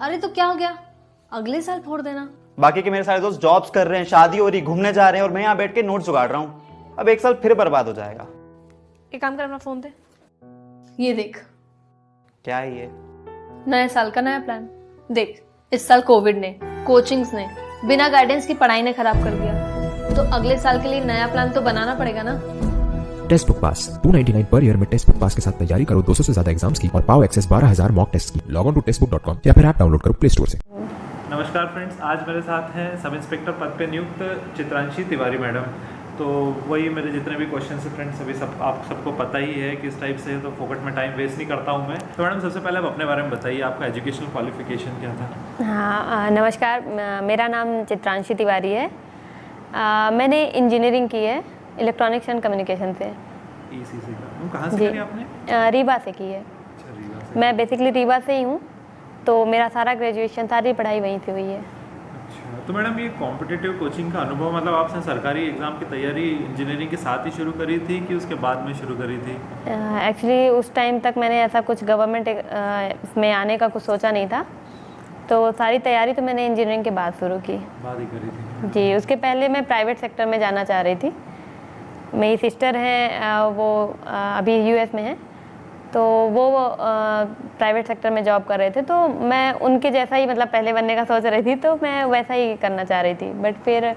अरे तो क्या हो गया, अगले साल फोड़ देना। बाकी के मेरे सारे दोस्त जॉब्स कर रहे हैं, शादी हो रही, घूमने जा रहे हैं और मैं यहाँ बैठ के नोट्स जुगाड़ रहा हूँ। अब एक साल फिर बर्बाद हो जाएगा। एक काम कर, अपना फोन दे। ये देख, क्या है ये? नए साल का नया प्लान। देख, इस साल कोविड ने, कोचिंग्स ने, बिना गाइडेंस की पढ़ाई ने खराब कर दिया, तो अगले साल के लिए नया प्लान तो बनाना पड़ेगा ना। टेस्ट बुक पास 299 पर ईयर में टेस्ट बुक पास के साथ तैयारी करो 200 से ज्यादा एग्जाम्स की और पाओ एक्सेस 12,000 मॉक टेस्ट की। लॉग ऑन टू टेस्टबुक.com या फिर ऐप डाउनलोड करो प्ले स्टोर से। नमस्कार फ्रेंड्स, आज मेरे साथ हैं सब इंस्पेक्टर पद पे नियुक्त चित्रांशी तिवारी मैडम। तो वही मेरे जितने भी क्वेश्चन है फ्रेंड्स, सभी आप सबको पता ही है किस टाइप से, तो फोकट में टाइम वेस्ट नहीं करता हूँ मैं। तो मैडम सबसे पहले आप अपने बारे में बताइए, आपका एजुकेशनल क्वालिफिकेशन क्या था? हाँ, नमस्कार, मेरा नाम चित्रांशी तिवारी है। मैंने इंजीनियरिंग की है इलेक्ट्रॉनिक्स एंड कम्युनिकेशन से। ECC का कहाँ से करी आपने? रीवा से की है। अच्छा, रीवा से। मैं बेसिकली रीवा से ही हूँ, तो मेरा सारा ग्रेजुएशन, सारी पढ़ाई वहीं से हुई है। अच्छा, तो मैडम ये कॉम्पिटिटिव कोचिंग का अनुभव, मतलब आपने सरकारी एग्जाम की तैयारी इंजीनियरिंग के साथ ही शुरू करी थी कि उसके बाद में शुरू करी थी? एक्चुअली उस टाइम तक मैंने ऐसा कुछ गवर्नमेंट में आने का कुछ सोचा नहीं था, तो सारी तैयारी तो मैंने इंजीनियरिंग के बाद शुरू की। बाद ही करी थी जी, उसके पहले मैं प्राइवेट सेक्टर में जाना चाह रही थी। मेरी सिस्टर हैं, वो अभी US में हैं, तो वो प्राइवेट सेक्टर में जॉब कर रहे थे, तो मैं उनके जैसा ही मतलब पहले बनने का सोच रही थी, तो मैं वैसा ही करना चाह रही थी। बट फिर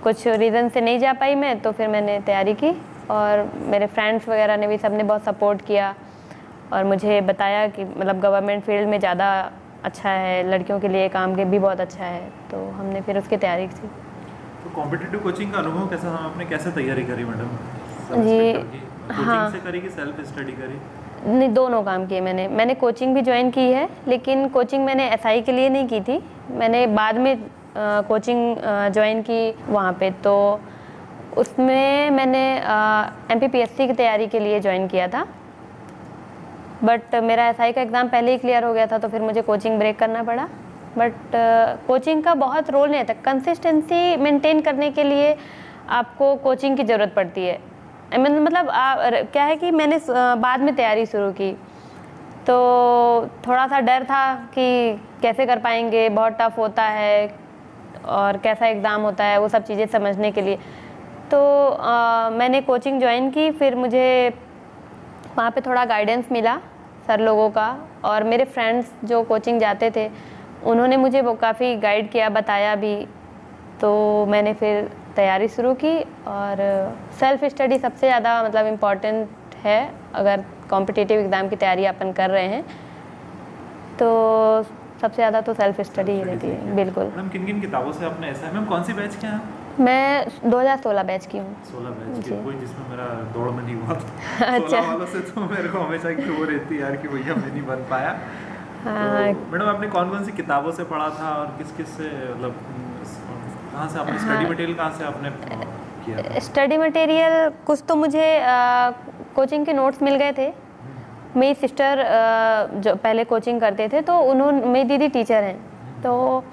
कुछ रीज़न से नहीं जा पाई मैं, तो फिर मैंने तैयारी की और मेरे फ्रेंड्स वगैरह ने भी, सबने बहुत सपोर्ट किया और मुझे बताया कि मतलब गवर्नमेंट फील्ड में ज़्यादा अच्छा है, लड़कियों के लिए काम के भी बहुत अच्छा है, तो हमने फिर उसकी तैयारी की। तो कॉम्पिटिटिव कोचिंग का अनुभव कैसा था? आपने कैसे तैयारी करी मैडम? जी, कोचिंग हाँ, से करी कि सेल्फ स्टडी करी? नहीं, दोनों काम किए मैंने कोचिंग भी ज्वाइन की है, लेकिन कोचिंग मैंने SI के लिए नहीं की थी। मैंने बाद में कोचिंग ज्वाइन की वहाँ पे, तो उसमें मैंने MPPSC की तैयारी के लिए ज्वाइन किया था। बट मेरा SI का एग्ज़ाम पहले ही क्लियर हो गया था, तो फिर मुझे कोचिंग ब्रेक करना पड़ा। बट कोचिंग का बहुत रोल नहीं था। कंसिस्टेंसी मेंटेन करने के लिए आपको कोचिंग की ज़रूरत पड़ती है। मतलब क्या है कि मैंने बाद में तैयारी शुरू की, तो थोड़ा सा डर था कि कैसे कर पाएंगे, बहुत टफ होता है और कैसा एग्ज़ाम होता है, वो सब चीज़ें समझने के लिए। तो मैंने कोचिंग ज्वाइन की, फिर मुझे वहाँ पे थोड़ा गाइडेंस मिला सर लोगों का, और मेरे फ्रेंड्स जो कोचिंग जाते थे उन्होंने मुझे वो काफ़ी गाइड किया, बताया भी, तो मैंने फिर तैयारी शुरू की। और सेल्फ स्टडी सबसे ज़्यादा मतलब इम्पॉर्टेंट है, अगर कॉम्पिटिटिव एग्ज़ाम की तैयारी अपन कर रहे हैं तो सबसे ज़्यादा तो सेल्फ स्टडी ही रहती है। बिल्कुल। मैम किन किन किताबों से आपने ऐसा है? मैम कौन सी बैच के हैं? मैं 2016 बैच की हूँ। 16 बैच जी। की, कोई जिसमें मेरा दौड़ में नहीं हुआ था। अच्छा। 16 वालों से तो मेरे को हमेशा एक वो रहती है यार कि भैया मैं नहीं बन पाया। हाँ। तो मैडम आपने कौन कौन सी किताबों से पढ़ा था और किस किस से, मतलब कहाँ से आपने स्टडी मटेरियल कहाँ से आपने किया था? स्टडी मटेरियल कुछ तो मुझे कोचिंग के नोट्स मिल गए थे। मेरी सिस्टर जो पहले कोचिंग करते थे, तो उन्होंने, मेरी दीदी टीचर हैं, तो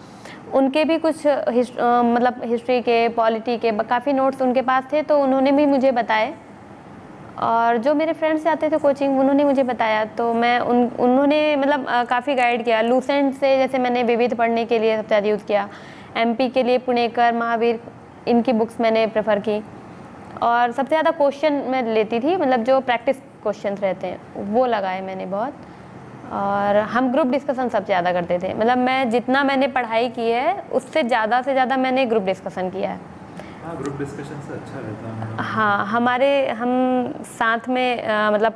उनके भी कुछ मतलब हिस्ट्री के, पॉलिटी के काफ़ी नोट्स उनके पास थे, तो उन्होंने भी मुझे बताए। और जो मेरे फ्रेंड्स जाते थे कोचिंग, उन्होंने मुझे बताया, तो मैं उन्होंने मतलब काफ़ी गाइड किया। लूसेंट से जैसे मैंने विविध पढ़ने के लिए सबसे ज़्यादा यूज़ किया। MP के लिए पुणेकर, महावीर, इनकी बुक्स मैंने प्रेफर की। और सबसे ज़्यादा क्वेश्चन मैं लेती थी, मतलब जो प्रैक्टिस क्वेश्चन रहते हैं वो लगाए मैंने बहुत। और हम ग्रुप डिस्कशन सबसे ज़्यादा करते थे, मतलब मैं जितना मैंने पढ़ाई की है उससे ज़्यादा से ज़्यादा मैंने ग्रुप डिस्कशन किया है। हाँ, ग्रुप डिस्कशन से अच्छा रहता है मैडम। हाँ, हम साथ में मतलब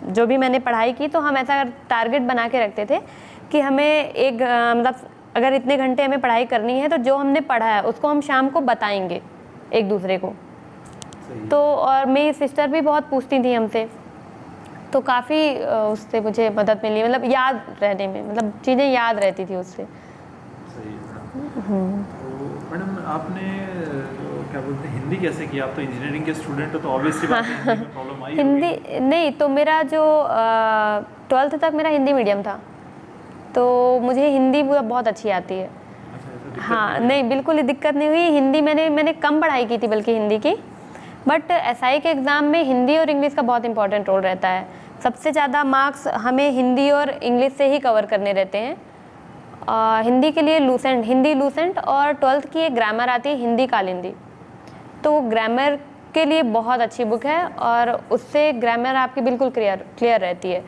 जो भी मैंने पढ़ाई की, तो हम ऐसा टारगेट बना के रखते थे कि हमें एक मतलब अगर इतने घंटे हमें पढ़ाई करनी है, तो जो हमने पढ़ा है उसको हम शाम को बताएंगे एक दूसरे को। तो और मेरी सिस्टर भी बहुत पूछती थी हमसे, तो काफ़ी उससे मुझे मदद मिली, मतलब याद रहने में, मतलब चीज़ें याद रहती थी उससे। सही है मैडम। तो मैडम आपने क्या बोलते हैं, हिंदी कैसे किया? आप तो इंजीनियरिंग के स्टूडेंट हो, तो ऑब्वियसली बात है हिंदी में प्रॉब्लम आई होगी। हिंदी नहीं, तो मेरा जो 12th तक मेरा हिंदी मीडियम था, तो मुझे हिंदी बहुत अच्छी आती है। अच्छा, ऐसा दिक्कत हाँ, नहीं, बिल्कुल दिक्कत नहीं हुई। हिंदी मैंने कम पढ़ाई की थी बल्कि हिंदी की, बट SI के एग्ज़ाम में हिंदी और इंग्लिश का बहुत इंपॉर्टेंट रोल रहता है। सबसे ज़्यादा मार्क्स हमें हिंदी और इंग्लिश से ही कवर करने रहते हैं, हिंदी के लिए लूसेंट, हिंदी लूसेंट, और 12th की एक ग्रामर आती है हिंदी कालिंदी। तो ग्रामर के लिए बहुत अच्छी बुक है और उससे ग्रामर आपकी बिल्कुल क्लियर रहती है।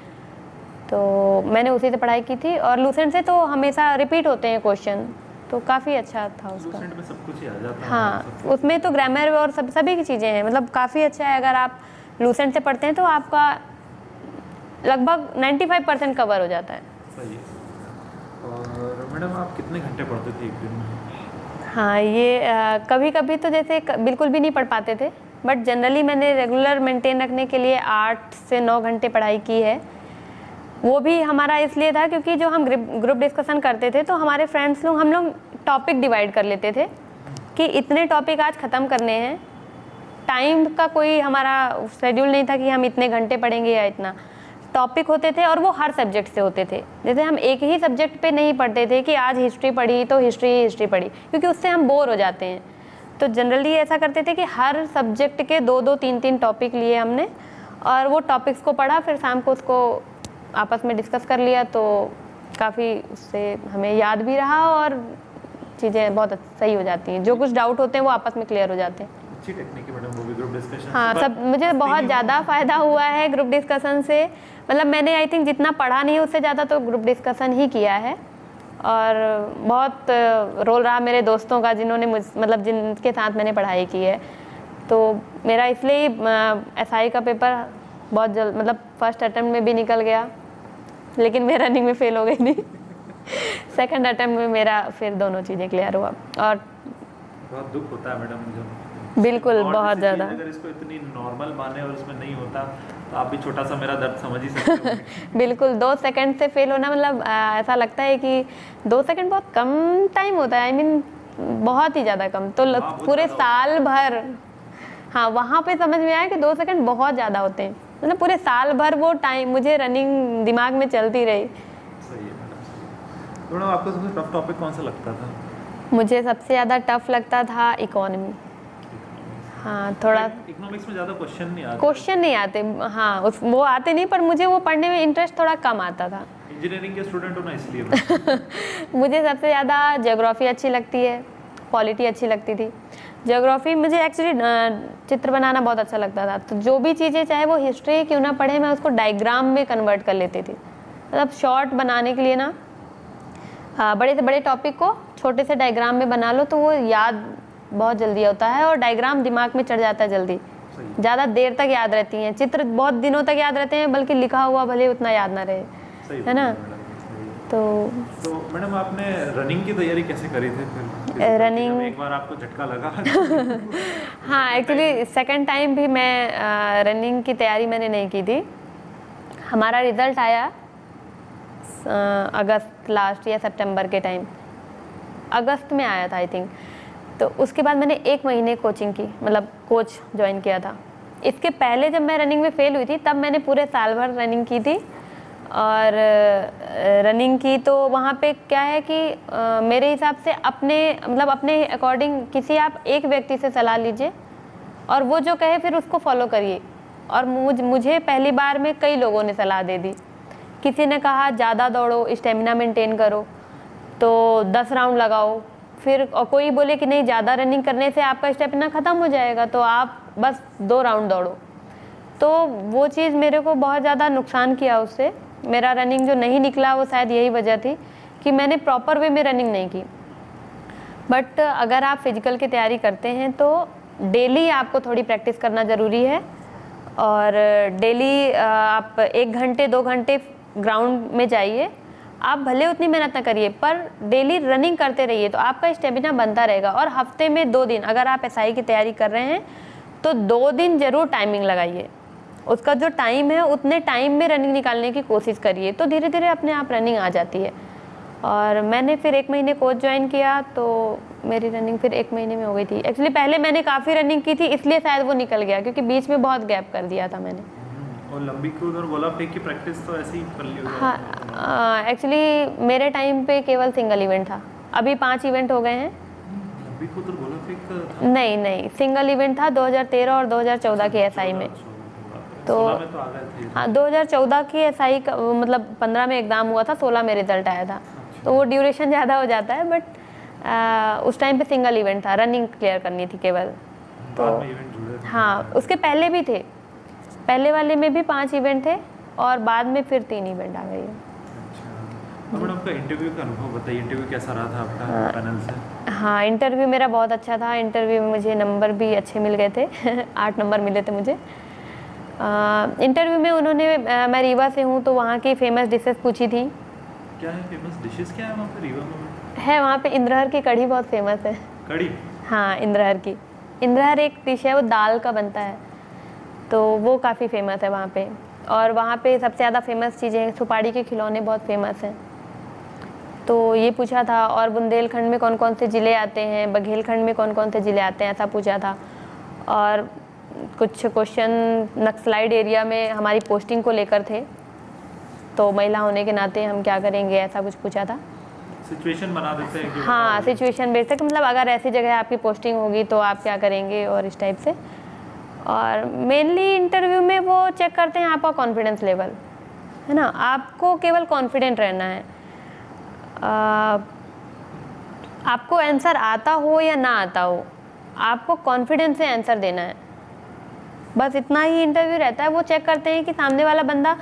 तो मैंने उसी से पढ़ाई की थी और लूसेंट से तो हमेशा रिपीट होते हैं क्वेश्चन, तो काफ़ी अच्छा था उसका। लूसेंट में सब कुछ ही आ जाता है। हाँ, उसमें तो ग्रामर और सभी की चीज़ें हैं, मतलब काफ़ी अच्छा है। अगर आप लूसेंट से पढ़ते हैं तो आपका लगभग 95% कवर हो जाता है। सही है। और मैडम आप कितने घंटे पढ़ते थे एक दिन में? हाँ, ये कभी कभी तो जैसे बिल्कुल भी नहीं पढ़ पाते थे, बट जनरली मैंने रेगुलर मेंटेन रखने के लिए 8 से 9 घंटे पढ़ाई की है। वो भी हमारा इसलिए था क्योंकि जो हम ग्रुप डिस्कशन करते थे तो हमारे फ्रेंड्स लोग, हम लोग टॉपिक डिवाइड कर लेते थे कि इतने टॉपिक आज ख़त्म करने हैं। टाइम का कोई हमारा शेड्यूल नहीं था कि हम इतने घंटे पढ़ेंगे या इतना। टॉपिक होते थे और वो हर सब्जेक्ट से होते थे। जैसे हम एक ही सब्जेक्ट पे नहीं पढ़ते थे कि आज हिस्ट्री पढ़ी तो हिस्ट्री पढ़ी, क्योंकि उससे हम बोर हो जाते हैं। तो जनरली ऐसा करते थे कि हर सब्जेक्ट के 2-2, 3-3 टॉपिक लिए हमने और वो टॉपिक्स को पढ़ा, फिर शाम को उसको आपस में डिस्कस कर लिया। तो काफ़ी उससे हमें याद भी रहा और चीज़ें बहुत सही हो जाती हैं। जो कुछ डाउट होते हैं वो आपस में क्लियर हो जाते हैं। अच्छी टेक्निक है मैडम वो भी, ग्रुप डिस्कशन। हाँ, सब मुझे बहुत ज़्यादा फ़ायदा हुआ है ग्रुप डिस्कशन से। मतलब मैंने आई थिंक जितना पढ़ा नहीं है उससे ज़्यादा तो ग्रुप डिस्कशन ही किया है। और बहुत रोल रहा मेरे दोस्तों का जिन्होंने मतलब जिनके साथ मैंने पढ़ाई की है। तो मेरा इसलिए SI का पेपर बहुत जल्द, मतलब फर्स्ट अटेम्प्ट में भी निकल गया, लेकिन मैं रनिंग में फेल हो गई नहीं। सेकंड अटेम्प्ट में मेरा फिर दोनों चीज़ें क्लियर हुआ। और बहुत दुख होता है मैडम मुझे। बिल्कुल, और बहुत जैसे ज़्यादा। अगर इसको इतनी नॉर्मल माने और इसमें नहीं होता तो आप भी छोटा सा मेरा दर्द समझ ही सकते हो। बिल्कुल, 2 सेकंड से फेल होना, मतलब ऐसा लगता है कि 2 सेकंड बहुत कम टाइम होता है। आई मीन बहुत ही ज़्यादा कम। तो पूरे साल भर, हाँ, वहाँ पे समझ में आया कि 2 सेकंड बहुत ज़्यादा होते हैं। मतलब पूरे साल भर वो टाइम मुझे रनिंग दिमाग में चलती रही। सही है मैडम। तो मैडम आपको सबसे टफ टॉपिक कौन सा लगता था? मुझे सबसे ज़्यादा टफ लगता था इकोनॉमी। हाँ, थोड़ा इकोनॉमिक्स में ज़्यादा क्वेश्चन नहीं आते। हाँ, वो आते नहीं, पर मुझे वो पढ़ने में इंटरेस्ट थोड़ा कम आता था। इंजीनियरिंग के स्टूडेंट हो ना, इसलिए। मुझे सबसे ज़्यादा ज्योग्राफी अच्छी लगती है, पॉलिटी अच्छी लगती थी। ज्योग्राफी मुझे एक्चुअली चित्र बनाना बहुत अच्छा लगता था। तो जो भी चीज़ें, चाहे वो हिस्ट्री क्यों ना पढ़े, मैं उसको डायग्राम में कन्वर्ट कर लेती थी। मतलब शॉर्ट बनाने के लिए ना, बड़े से बड़े टॉपिक को छोटे से डायग्राम में बना लो तो वो याद बहुत जल्दी होता है और डायग्राम दिमाग में चढ़ जाता है जल्दी। ज़्यादा देर तक याद रहती हैं। चित्र बहुत दिनों तक याद रहते हैं, बल्कि लिखा हुआ भले उतना याद ना रहे, है ना। तो मैडम आपने रनिंग की तैयारी कैसे करी थी फिर? रनिंग एक बार आपको झटका लगा? हाँ, एक्चुअली सेकंड टाइम भी मैं रनिंग की तैयारी मैंने नहीं की थी। हमारा रिज़ल्ट आया अगस्त लास्ट या सितंबर के टाइम, अगस्त में आया था आई थिंक। तो उसके बाद मैंने 1 महीने कोचिंग की, मतलब कोच ज्वाइन किया था। इसके पहले जब मैं रनिंग में फ़ेल हुई थी तब मैंने पूरे साल भर रनिंग की थी। और रनिंग की तो वहाँ पे क्या है कि मेरे हिसाब से अपने अकॉर्डिंग किसी आप एक व्यक्ति से सलाह लीजिए और वो जो कहे फिर उसको फॉलो करिए। और मुझे पहली बार में कई लोगों ने सलाह दे दी। किसी ने कहा ज़्यादा दौड़ो, स्टेमिना मेंटेन करो, तो 10 राउंड लगाओ। फिर और कोई बोले कि नहीं, ज़्यादा रनिंग करने से आपका स्टेमिना ख़त्म हो जाएगा, तो आप बस 2 राउंड दौड़ो। तो वो चीज़ मेरे को बहुत ज़्यादा नुकसान किया उससे। मेरा रनिंग जो नहीं निकला वो शायद यही वजह थी कि मैंने प्रॉपर वे में रनिंग नहीं की। बट अगर आप फिजिकल की तैयारी करते हैं तो डेली आपको थोड़ी प्रैक्टिस करना ज़रूरी है। और डेली आप 1 घंटे 2 घंटे ग्राउंड में जाइए। आप भले उतनी मेहनत ना करिए पर डेली रनिंग करते रहिए तो आपका स्टेमिना बनता रहेगा। और हफ्ते में 2 दिन, अगर आप SI की तैयारी कर रहे हैं तो 2 दिन ज़रूर टाइमिंग लगाइए। उसका जो टाइम है उतने टाइम में रनिंग निकालने की कोशिश करिए, तो धीरे धीरे अपने आप रनिंग आ जाती है। और मैंने फिर 1 महीने कोच ज्वाइन किया तो मेरी रनिंग फिर 1 महीने में हो गई थी। एक्चुअली पहले मैंने काफ़ी रनिंग की थी, इसलिए शायद वो निकल गया, क्योंकि बीच में बहुत गैप कर दिया था मैंने। और लंबी कूद और गोला फेंक की प्रैक्टिस तो ऐसे ही कर ली होगी? हाँ, एक्चुअली मेरे टाइम पे केवल सिंगल इवेंट था। अभी 5 इवेंट हो गए हैं। लंबी कूद और गोला फेंक नहीं, सिंगल इवेंट था 2013 और 2014 की SI में। तो हाँ, 2014 की SI का मतलब 15 में एग्ज़ाम हुआ था, 16 में रिजल्ट आया था। तो वो ड्यूरेशन ज़्यादा हो जाता है, बट उस टाइम पे सिंगल इवेंट था, रनिंग क्लियर करनी थी केवल। तो बाद में इवेंट जुड़े थे। हाँ, उसके पहले भी थे, पहले वाले में भी 5 इवेंट थे और बाद में फिर 3 इवेंट आ गई है। अच्छा, मैडम आपका इंटरव्यू का अनुभव बताइए, इंटरव्यू कैसा रहा था आपका पैनल से? हाँ, इंटरव्यू मेरा बहुत अच्छा था। इंटरव्यू में मुझे नंबर भी अच्छे मिल गए थे 8 नंबर मिले थे मुझे। इंटरव्यू में उन्होंने मैं रीवा से हूँ तो वहाँ की फेमस डिशेस पूछी थी। क्या है फेमस डिशेस, क्या है वहाँ पे रीवा में? है वहाँ पे इंद्रहर की कढ़ी बहुत फेमस है। कढ़ी? हाँ, इंद्रहर की, इंद्रहर एक डिश है, वो दाल का बनता है, तो वो काफ़ी फेमस है वहाँ पे। और वहाँ पे सबसे ज़्यादा फेमस चीज़ें, सुपारी के खिलौने बहुत फेमस हैं, तो ये पूछा था। और बुंदेलखंड में कौन कौन से ज़िले आते हैं, बघेलखंड में कौन कौन से ज़िले आते हैं, ऐसा पूछा था। और कुछ क्वेश्चन नक्सलाइड एरिया में हमारी पोस्टिंग को लेकर थे, तो महिला होने के नाते हम क्या करेंगे, ऐसा कुछ पूछा था। सिचुएशन बना देते हैं कि हाँ, सिचुएशन बेस्ड है कि मतलब अगर ऐसी जगह आपकी पोस्टिंग होगी तो आप क्या करेंगे, और इस टाइप से। और मेनली इंटरव्यू में वो चेक करते हैं आपका कॉन्फिडेंस लेवल, है ना। आपको केवल कॉन्फिडेंट रहना है, आपको आंसर आता हो या ना आता हो, आपको कॉन्फिडेंस से आंसर देना है, बस इतना ही इंटरव्यू रहता है। वो चेक करते हैं कि सामने वाला बंदा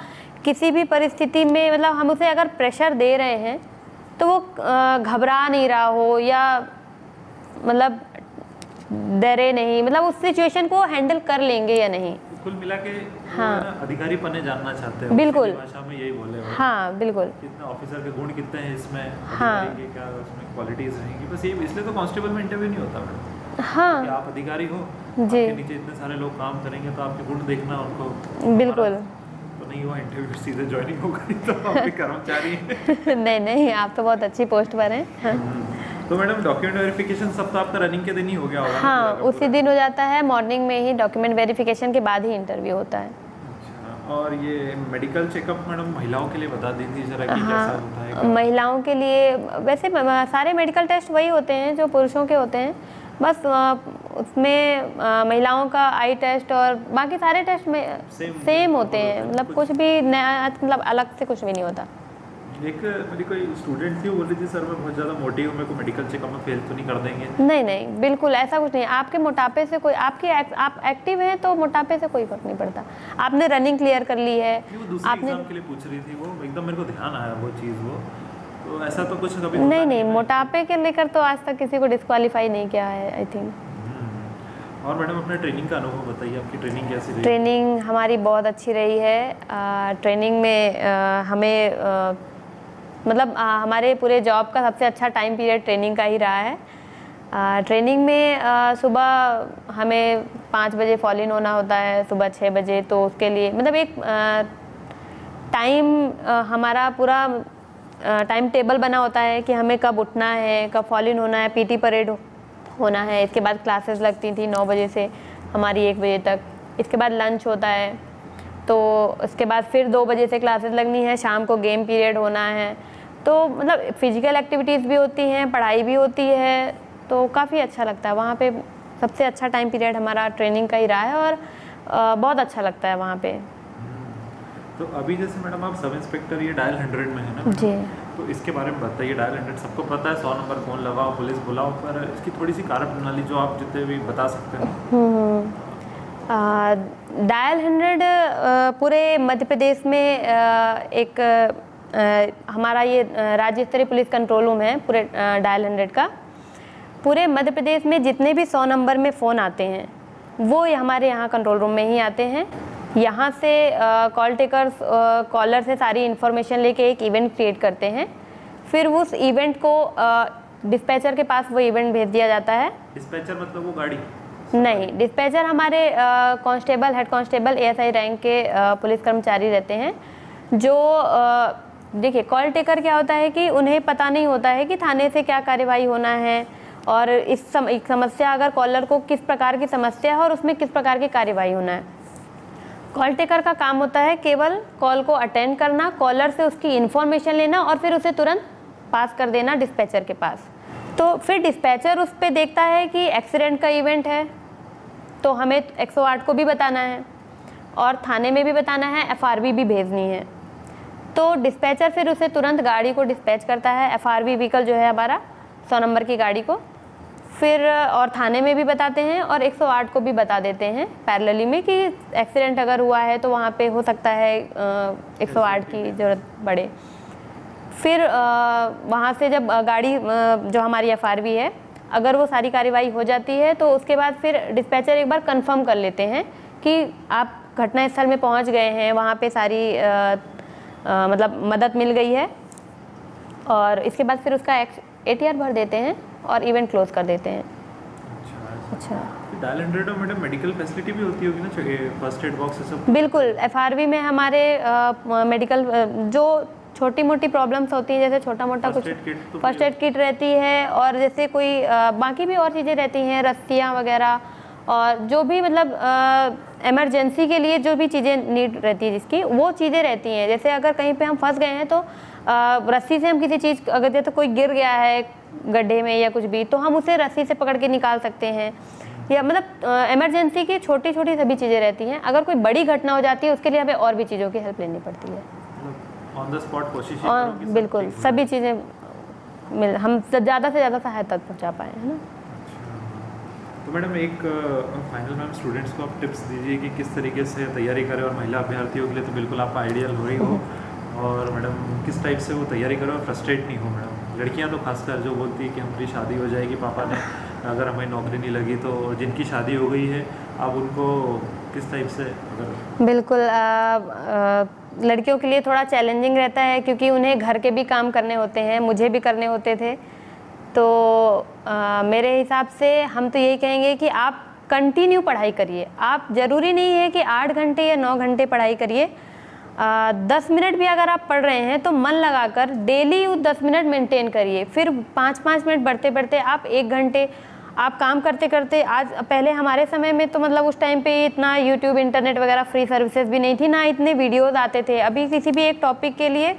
किसी भी परिस्थिति में, मतलब हम उसे अगर प्रेशर दे रहे हैं तो वो घबरा नहीं रहा हो या मतलब डरे नहीं, मतलब उस सिचुएशन को हैंडल कर लेंगे या नहीं। कुल मिला के हाँ, अधिकारी पने जानना चाहते हैं, बिल्कुल भाषा में यही बोले हो। हाँ, बिल्कुल। कितने ऑफिसर के गुण कितने हैं इसमें, हाँ, अधिकारी के क्या उसमें क्वालिटीज रहेंगी, बस ये। इसलिए तो कांस्टेबल में इंटरव्यू नहीं होता मैडम। हाँ कि आप अधिकारी हो, जी, आपके नीचे इतने सारे लोग काम करेंगे तो आपके गुण देखना उनको, बिल्कुल। तो नहीं हुआ इंटरव्यू, सीधे ज्वाइनिंग हो गई तो आप भी कर्मचारी हैं। नहीं नहीं, आप तो बहुत अच्छी पोस्ट पर हैं। हाँ, तो मैडम डॉक्यूमेंट वेरिफिकेशन सब तो आपका रनिंग के दिन ही हो गया होगा? हाँ, उसी दिन हो जाता है, मॉर्निंग में ही डॉक्यूमेंट वेरिफिकेशन के बाद ही इंटरव्यू होता है। अच्छा, और ये मेडिकल चेकअप मैडम महिलाओं के लिए बता दीजिए जरा कि कैसा होता है? महिलाओं के लिए वैसे सारे मेडिकल टेस्ट वही होते हैं जो पुरुषों के होते हैं, बस उसमें महिलाओं का आई टेस्ट और बाकी सारे टेस्ट में सेम होते हैं, मतलब कुछ भी नया, मतलब अलग से कुछ भी नहीं होता। एक मेरी कोई स्टूडेंट थी, वो बोल रही थी सर मैं बहुत ज़्यादा मोटी हूँ, मेरे को मेडिकल चेकअप में फेल तो नहीं कर देंगे? नहीं नहीं, बिल्कुल ऐसा कुछ नहीं। आपके मोटापे से कोई, आप एक्टिव हैं तो मोटापे से कोई फर्क नहीं पड़ता। आपने रनिंग क्लियर कर ली है, वो दूसरे एग्जाम के लिए पूछ रही थी, वो एकदम मेरे को ध्यान आया वो चीज़, वो तो ऐसा तो कुछ कभी नहीं नहीं, मोटापे के लेकर तो आज तक किसी को डिस्क्वालीफाई नहीं किया है, आई थिंक। और मैडम अपने ट्रेनिंग का अनुभव बताइए, आपकी ट्रेनिंग कैसी रही? ट्रेनिंग हमारी बहुत अच्छी रही है। ट्रेनिंग में हमें मतलब हमारे पूरे जॉब का सबसे अच्छा टाइम पीरियड ट्रेनिंग का ही रहा है। ट्रेनिंग में सुबह हमें 5 बजे फॉल इन होना होता है, सुबह 6 बजे, तो उसके लिए मतलब एक टाइम हमारा पूरा टाइम टेबल बना होता है कि हमें कब उठना है, कब फॉल इन होना है, पीटी परेड होना है। इसके बाद क्लासेस लगती थी 9 बजे से हमारी 1 बजे तक। इसके बाद लंच होता है, तो उसके बाद फिर 2 बजे से क्लासेस लगनी है, शाम को गेम पीरियड होना है। तो मतलब फिजिकल एक्टिविटीज़ भी होती हैं, पढ़ाई भी होती है, तो काफ़ी अच्छा लगता है वहाँ पे। सबसे अच्छा टाइम पीरियड हमारा ट्रेनिंग का ही रहा है और बहुत अच्छा लगता है वहाँ पे। तो अभी जैसे मैडम आप सब इंस्पेक्टर ये डायल 100 में है ना जी, तो इसके बारे में बताइए। डायल 100 सबको पता है, 100 नंबर फ़ोन लगाओ, पुलिस बुलाओ, पर इसकी थोड़ी सी कार्यप्रणाली जो आप जितने भी बता सकते हैं। डायल 100 पूरे मध्य प्रदेश में एक हमारा ये राज्य स्तरीय पुलिस कंट्रोल रूम है पूरे डायल 100 का। पूरे मध्य प्रदेश में जितने भी 100 नंबर में फ़ोन आते हैं वो हमारे यहाँ कंट्रोल रूम में ही आते हैं। यहाँ से कॉल टेकर्स कॉलर से सारी इन्फॉर्मेशन लेके एक इवेंट क्रिएट करते हैं, फिर उस इवेंट को डिस्पैचर के पास वो इवेंट भेज दिया जाता है। डिस्पैचर मतलब वो गाड़ी? नहीं, डिस्पैचर हमारे constable, head constable, ASI rank के पुलिस कर्मचारी रहते हैं। जो देखिए, कॉल टेकर क्या होता है कि उन्हें पता नहीं होता है कि थाने से क्या कार्यवाही होना है और इस समस्या, अगर कॉलर को किस प्रकार की समस्या है और उसमें किस प्रकार की कार्यवाही होना है। कॉल टेकर का काम होता है केवल कॉल को अटेंड करना, कॉलर से उसकी इन्फॉर्मेशन लेना और फिर उसे तुरंत पास कर देना डिस्पैचर के पास। तो फिर डिस्पैचर उस पर देखता है कि एक्सीडेंट का इवेंट है तो हमें 108 को भी बताना है और थाने में भी बताना है, एफआरवी भी भेजनी है। तो डिस्पैचर फिर उसे तुरंत गाड़ी को डिस्पैच करता है, FRV व्हीकल जो है हमारा 100 नंबर की गाड़ी को, फिर और थाने में भी बताते हैं और 108 को भी बता देते हैं पैरेलली में कि एक्सीडेंट अगर हुआ है तो वहाँ पे हो सकता है 108 की ज़रूरत पड़े। फिर वहाँ से जब गाड़ी जो हमारी FRV है, अगर वो सारी कार्रवाई हो जाती है तो उसके बाद फिर डिस्पैचर एक बार कंफर्म कर लेते हैं कि आप घटनास्थल में पहुँच गए हैं, वहाँ पे सारी मतलब मदद मिल गई है, और इसके बाद फिर उसका ATR भर देते हैं और इवेंट क्लोज कर देते हैं। अच्छा, डायल 100 में मैडम मेडिकल फैसिलिटी भी होती होगी ना, फर्स्ट एड बॉक्स सब? बिल्कुल, FRV में हमारे मेडिकल जो छोटी मोटी प्रॉब्लम्स होती हैं, जैसे छोटा मोटा कुछ फर्स्ट एड किट रहती है, और जैसे कोई बाकी भी और चीज़ें रहती हैं, रस्सियाँ वगैरह, और जो भी मतलब इमरजेंसी के लिए जो भी चीज़ें नीड रहती है जिसकी, वो चीज़ें रहती हैं। जैसे अगर कहीं पे हम फंस गए हैं तो रस्सी से हम किसी चीज़, अगर जैसे कोई गिर गया है गड्ढे में या कुछ भी, तो हम उसे रस्सी से पकड़ के निकाल सकते हैं, या मतलब इमरजेंसी की छोटी छोटी सभी चीज़ें रहती हैं। अगर कोई बड़ी घटना हो जाती है उसके लिए हमें और भी चीज़ों की हेल्प लेनी पड़ती है। ऑन द स्पॉट कोशिश और बिल्कुल सभी चीज़ें हम ज़्यादा से ज़्यादा सहायता पहुँचा पाएँ, है ना। तो मैडम एक फाइनल मैम स्टूडेंट्स को आप टिप्स दीजिए कि किस तरीके से तैयारी करें, और महिला अभ्यर्थियों के लिए तो बिल्कुल आपका आइडियल हो ही हो, और मैडम किस टाइप से वो तैयारी करें और फ्रस्ट्रेट नहीं हो मैडम। लड़कियां तो खासकर जो बोलती है कि हमारी शादी हो जाएगी, पापा ने अगर हमें नौकरी नहीं लगी, तो जिनकी शादी हो गई है अब उनको किस टाइप से अगर। बिल्कुल लड़कियों के लिए थोड़ा चैलेंजिंग रहता है, क्योंकि उन्हें घर के भी काम करने होते हैं, मुझे भी करने होते थे। तो मेरे हिसाब से हम तो यही कहेंगे कि आप कंटिन्यू पढ़ाई करिए। आप ज़रूरी नहीं है कि 8 घंटे या 9 घंटे पढ़ाई करिए, 10 मिनट भी अगर आप पढ़ रहे हैं तो मन लगाकर डेली वो 10 मिनट मेंटेन करिए। फिर 5-5 मिनट बढ़ते बढ़ते आप 1 घंटे, आप काम करते करते, आज पहले हमारे समय में तो मतलब उस टाइम पे इतना यूट्यूब, इंटरनेट वगैरह फ्री सर्विसेज भी नहीं थी, ना इतने वीडियोज़ आते थे। अभी किसी भी एक टॉपिक के लिए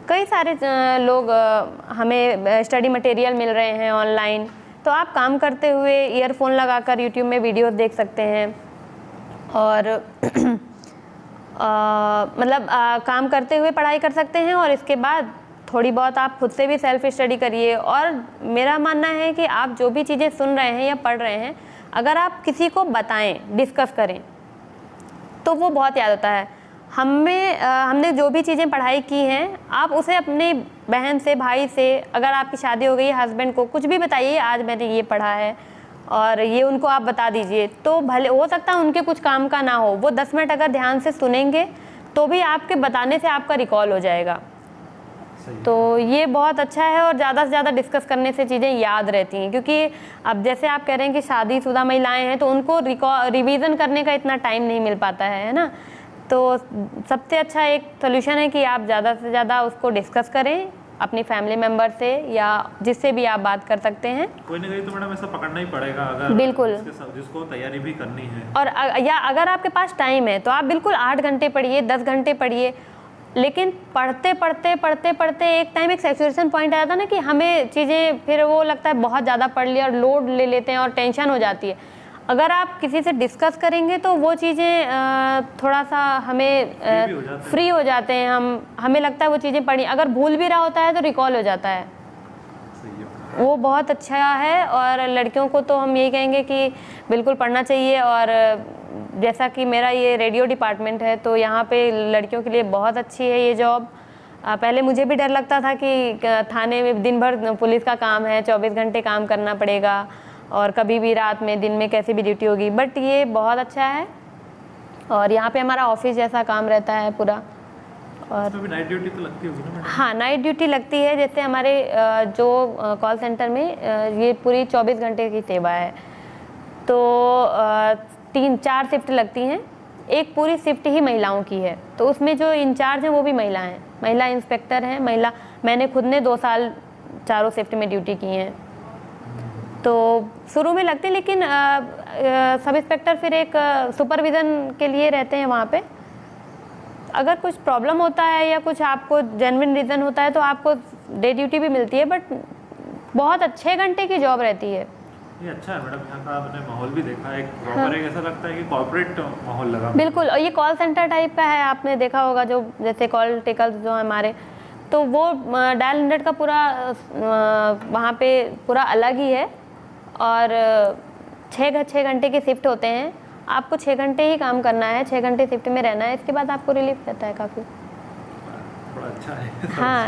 कई सारे लोग हमें स्टडी मटेरियल मिल रहे हैं ऑनलाइन, तो आप काम करते हुए ईयरफोन लगाकर यूट्यूब में वीडियोस देख सकते हैं, और मतलब काम करते हुए पढ़ाई कर सकते हैं, और इसके बाद थोड़ी बहुत आप खुद से भी सेल्फ स्टडी करिए। और मेरा मानना है कि आप जो भी चीज़ें सुन रहे हैं या पढ़ रहे हैं, अगर आप किसी को बताएं, डिस्कस करें, तो वो बहुत याद होता है। हमने जो भी चीज़ें पढ़ाई की हैं, आप उसे अपने बहन से, भाई से, अगर आपकी शादी हो गई है, हस्बैंड को कुछ भी बताइए, आज मैंने ये पढ़ा है, और ये उनको आप बता दीजिए। तो भले हो सकता है उनके कुछ काम का ना हो, वो 10 मिनट अगर ध्यान से सुनेंगे तो भी आपके बताने से आपका रिकॉल हो जाएगा। तो ये बहुत अच्छा है, और ज़्यादा से ज़्यादा डिस्कस करने से चीज़ें याद रहती हैं, क्योंकि अब जैसे आप कह रहे हैं कि शादीशुदा महिलाएं हैं तो उनको रिवीजन करने का इतना टाइम नहीं मिल पाता है ना। तो सबसे अच्छा एक सोल्यूशन है कि आप ज़्यादा से ज़्यादा उसको डिस्कस करें अपनी फैमिली मेम्बर से, या जिससे भी आप बात कर सकते हैं। कोई ना कोई तो मैडम ऐसा पकड़ना ही पढ़ेगा, अगर बिल्कुल, जिसको तैयारी भी करनी है। और या अगर आपके पास टाइम है तो आप बिल्कुल 8 घंटे पढ़िए, 10 घंटे पढ़िए, लेकिन पढ़ते पढ़ते पढ़ते पढ़ते एक टाइम एक सैचुरेशन पॉइंट आया था ना, कि हमें चीज़ें फिर वो लगता है बहुत ज़्यादा पढ़ लिया, और लोड ले लेते हैं और टेंशन हो जाती है। अगर आप किसी से डिस्कस करेंगे तो वो चीज़ें थोड़ा सा हमें फ्री हो जाते हैं, हमें लगता है वो चीज़ें पढ़ी, अगर भूल भी रहा होता है तो रिकॉल हो जाता है। वो बहुत अच्छा है, और लड़कियों को तो हम यही कहेंगे कि बिल्कुल पढ़ना चाहिए। और जैसा कि मेरा ये रेडियो डिपार्टमेंट है, तो यहाँ पे लड़कियों के लिए बहुत अच्छी है ये जॉब। पहले मुझे भी डर लगता था कि थाने में दिन भर पुलिस का काम है, 24 घंटे काम करना पड़ेगा, और कभी भी रात में, दिन में कैसी भी ड्यूटी होगी, बट ये बहुत अच्छा है। और यहाँ पे हमारा ऑफिस जैसा काम रहता है पूरा। और इसमें भी नाइट ड्यूटी तो लगती होगी ना मैडम? हाँ, नाइट ड्यूटी लगती है। जैसे हमारे जो कॉल सेंटर में ये पूरी 24 घंटे की सेवा है, तो 3-4 शिफ्ट लगती हैं, एक पूरी शिफ्ट ही महिलाओं की है। तो उसमें जो इंचार्ज हैं वो भी महिला हैं, महिला इंस्पेक्टर हैं, महिला। मैंने खुद ने 2 साल चारों शिफ्ट में ड्यूटी की हैं। तो शुरू में लगते, लेकिन सब इंस्पेक्टर फिर एक सुपरविज़न के लिए रहते हैं वहाँ पे। अगर कुछ प्रॉब्लम होता है या कुछ आपको जेन्युइन रीज़न होता है तो आपको डे ड्यूटी भी मिलती है, बट बहुत अच्छे घंटे की जॉब रहती है। ये अच्छा है मैडम, यहाँ का आपने माहौल भी देखा है, एक प्रॉपर एक ऐसा लगता है कि कॉर्पोरेट माहौल लगा। बिल्कुल, और ये कॉल सेंटर टाइप का है, आपने देखा होगा जो जैसे कॉल टेकर्स जो हमारे, तो वो डायल 100 का पूरा वहाँ पे पूरा अलग ही है। और 6 घंटे के शिफ्ट होते हैं, आपको 6 घंटे ही काम करना है, 6 घंटे शिफ्ट में रहना है, इसके बाद आपको रिलीफ रहता है काफ़ी। थोड़ा अच्छा है। हाँ,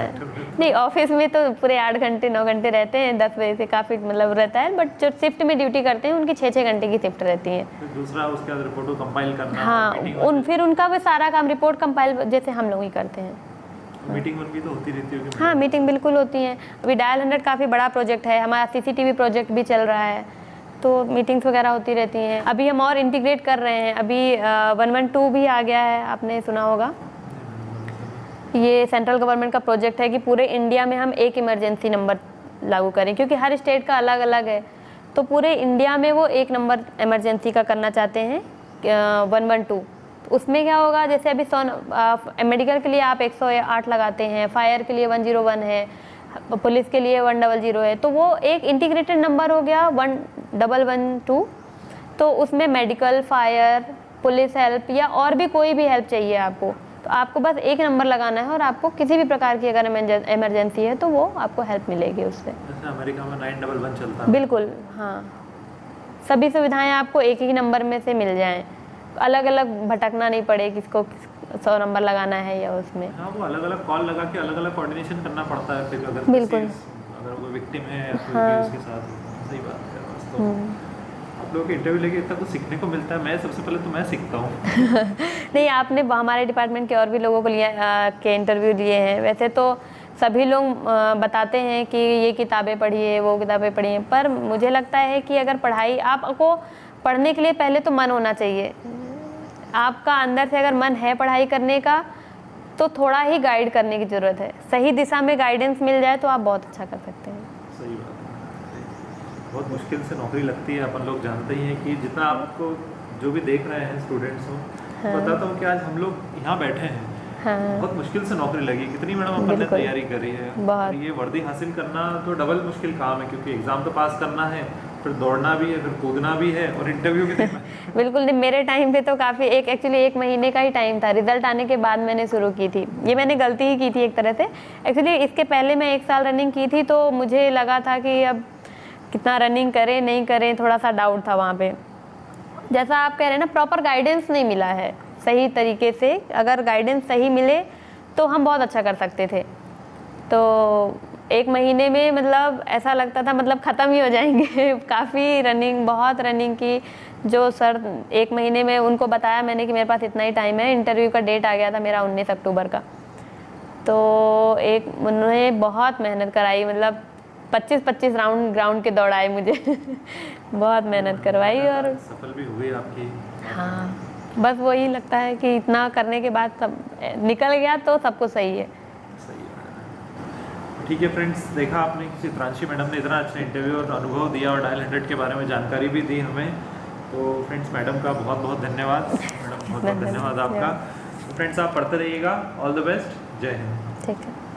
नहीं ऑफिस में तो पूरे 8 घंटे 9 घंटे रहते हैं, 10 बजे से काफ़ी मतलब रहता है, बट जो शिफ्ट में ड्यूटी करते हैं उनकी 6 घंटे की शिफ्ट रहती है। फिर दूसरा उसके बाद रिपोर्ट को कंपाइल करना। हाँ, फिर उनका भी सारा काम रिपोर्ट कंपाइल जैसे हम लोग ही करते हैं। मीटिंग भी तो होती रहती होगी। हाँ, मीटिंग बिल्कुल होती है। अभी डायल 100 काफ़ी बड़ा प्रोजेक्ट है, हमारा CCTV प्रोजेक्ट भी चल रहा है, तो मीटिंग्स वगैरह होती रहती हैं। अभी हम और इंटीग्रेट कर रहे हैं, अभी 112 भी आ गया है, आपने सुना होगा। ये सेंट्रल गवर्नमेंट का प्रोजेक्ट है कि पूरे इंडिया में हम एक इमरजेंसी नंबर लागू करें, क्योंकि हर स्टेट का अलग अलग है, तो पूरे इंडिया में वो एक नंबर इमरजेंसी का करना चाहते हैं 112। उसमें क्या होगा, जैसे अभी मेडिकल के लिए आप 108 लगाते हैं, फायर के लिए 101 है, पुलिस के लिए 100 है, तो वो एक इंटीग्रेटेड नंबर हो गया 1112। तो उसमें मेडिकल, फायर, पुलिस हेल्प या और भी कोई भी हेल्प चाहिए आपको, तो आपको बस एक नंबर लगाना है और आपको किसी भी प्रकार की अगर इमरजेंसी है तो वो आपको हेल्प मिलेगी उससे। जैसे अमेरिका में 911 चलता है। बिल्कुल, हाँ, सभी सुविधाएं आपको एक ही नंबर में से मिल जाएं, अलग अलग भटकना नहीं पड़े किसको 100 नंबर लगाना है या उसमें। हाँ, वो अलग अलग कॉल लगा के अलग अलग कोऑर्डिनेशन करना पड़ता है फिर अगर बिल्कुल, अगर वो विक्टिम है या कोई हाँ। भी उसके साथ। सही बात है। वास्तव आप लोगों के इंटरव्यू लेके इतना कुछ सीखने को मिलता है, मैं सबसे पहले तो मैं सीखता हूँ। नहीं, आपने हमारे डिपार्टमेंट के और भी लोगों को लिया के इंटरव्यू लिए हैं, वैसे तो सभी लोग बताते हैं कि ये किताबें पढ़िए, वो किताबें पढ़िए, पर मुझे लगता है कि अगर पढ़ाई, आपको पढ़ने के लिए पहले तो मन होना चाहिए। आपका अंदर से अगर मन है पढ़ाई करने का, तो थोड़ा ही गाइड करने की ज़रूरत है, सही दिशा में गाइडेंस मिल जाए तो आप बहुत अच्छा कर सकते हैं। सही बात है। बहुत मुश्किल से नौकरी लगती है, अपन लोग जानते ही हैं कि जितना आपको जो भी देख रहे हैं स्टूडेंट्स हो, बताता हूँ कि आज हम लोग यहाँ बैठे हैं, बहुत मुश्किल से नौकरी लगी। कितनी मैडम अपन ने तैयारी करी है, और ये वर्दी हासिल करना तो डबल मुश्किल काम है, क्योंकि एग्जाम तो पास करना है, फिर दौड़ना भी है, फिर कूदना भी है, और इंटरव्यू भी देना है। बिल्कुल नहीं, मेरे टाइम पे तो काफ़ी एक्चुअली 1 महीने का ही टाइम था, रिजल्ट आने के बाद मैंने शुरू की थी। ये मैंने गलती ही की थी एक तरह से। एक्चुअली इसके पहले मैं 1 साल रनिंग की थी, तो मुझे लगा था कि अब कितना रनिंग करें नहीं करें, थोड़ा सा डाउट था वहाँ पे। जैसा आप कह रहे हैं ना, प्रॉपर गाइडेंस नहीं मिला है सही तरीके से। अगर गाइडेंस सही मिले तो हम बहुत अच्छा कर सकते थे। तो 1 महीने में मतलब ऐसा लगता था मतलब ख़त्म ही हो जाएंगे। काफ़ी रनिंग, बहुत रनिंग की। जो सर 1 महीने में उनको बताया मैंने कि मेरे पास इतना ही टाइम है, इंटरव्यू का डेट आ गया था मेरा 19 अक्टूबर का, तो उन्होंने बहुत मेहनत कराई, मतलब 25-25 राउंड ग्राउंड के दौड़ाए मुझे। बहुत मेहनत करवाई और सफल भी हुई आपकी। हाँ, बस वही लगता है कि इतना करने के बाद सब निकल गया तो सब कुछ सही है। सही है। ठीक है फ्रेंड्स, देखा आपने कि चित्रांशी मैडम ने इतना अच्छा इंटरव्यू और अनुभव दिया और डायल 100 के बारे में जानकारी भी दी हमें। तो फ्रेंड्स, मैडम का बहुत बहुत धन्यवाद। मैडम बहुत बहुत धन्यवाद आपका। तो फ्रेंड्स, आप पढ़ते रहिएगा। All the best. जय हिंद। ठीक है।